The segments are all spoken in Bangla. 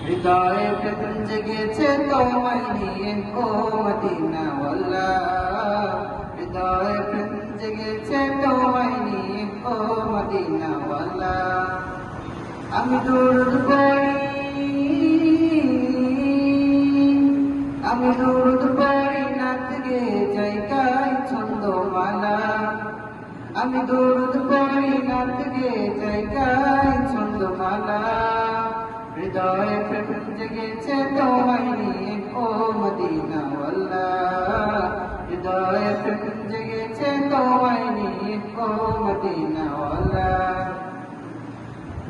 হৃদয়ে প্রেম জেগেছে তোমায় নিয়ে ও মদিনাওয়ালা। হৃদয়ে প্রেম জেগেছে তোমায় নিয়ে ও মদিনাওয়ালা। আমি দরুদ পড়ি, আমি দরুদ পড়ি নাচ গে জায়গায় ছন্দমালা। আমি দরুদ পড়ি নাচ গে জায়গায় ছন্দমালা। হৃদয়ে প্রেম জেগেছে তোমায় নিয়ে ও মদিনাওয়ালা। হৃদয়ে প্রেম জেগেছে তোমায় নিয়ে ও মদিনাওয়ালা।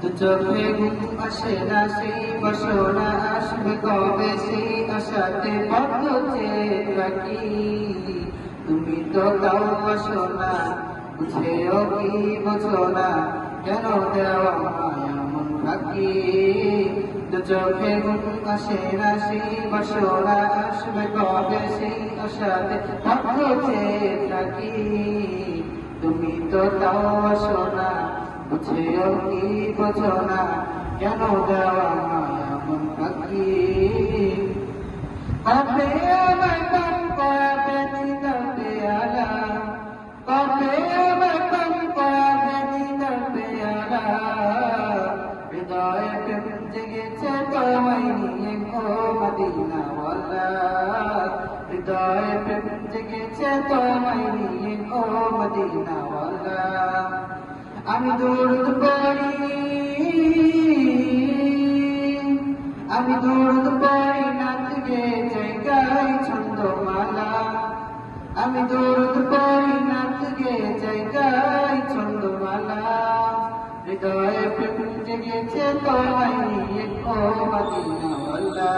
দু চোখে ঘুম আসে না সেই বাসনা আসবে কবে সেই আশাতে বদ্ধ চেয়ে রাখি। তুমি তো তাও আসো না, বুঝেও কি বোঝো না, কেন দেওয়া মায়া মন ফাঁকি। দু চোখে ঘুম আসে না সেই বাসনা আসবে কবে সেই আশাতে বদ্ধ চেয়ে থাকি। তুমি তো তাও আসো না, বুঝেও কি বোঝো না, কেন দেওয়া মায়া মন ফাঁকি। কবে আমার কান পড়াবে দিদার পেয়ালা, কবে আমার কান পড়াবে দিদার পেয়ালা। হৃদয়ে প্রেম জেগেছে তোমায় নিয়ে ও মদিনাওয়ালা। হৃদয়ে প্রেম জেগেছে তোমায় নিয়ে ও মদিনাওয়ালা। আমি দরুদ পড়ি, আমি দরুদ পড়ি নাচ গে জায়গায় ছন্দমালা। আমি দরুদ পড়ি নাচ গে জায়গায় ছন্দমালা। হৃদয়ে প্রেম জেগেছে তোমায় নিয়ে ও মদিনাওয়ালা।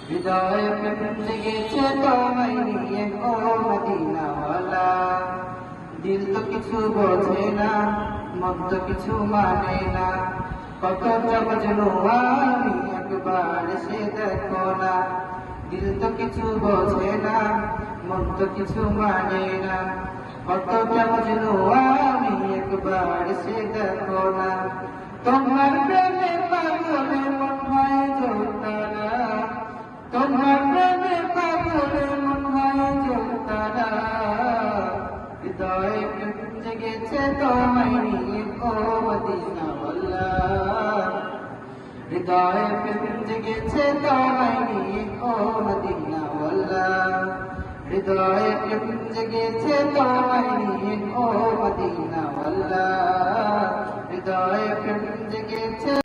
হৃদয়ে প্রেম জেগেছে তোমায় নিয়ে ও মদিনাওয়ালা। দিল তো কিছু বোঝে না, মন তো কিছু মানে না, কত বুঝলো আমি একবার সে দেখো না। দিল তো কিছু বোঝে না, মন তো কিছু মানে না, কত বুঝলো আমি একবার সে দেখো না। তোমার প্রেমে পাগলে মন হয় জোতারা, তোমার প্রেমে পাগলে মন হয় জোতারা। হৃদয়ে প্রেম জেগেছে তোমায় নিয়ে ও মদিনাওয়ালা। হৃদয়ে প্রেম জেগেছে তোমায় নিয়ে ও মদিনাওয়ালা। হৃদয়ে প্রেম জেগেছে তোমায় নিয়ে ও মদিনাওয়ালা। হৃদয়ে প্রেম জেগেছে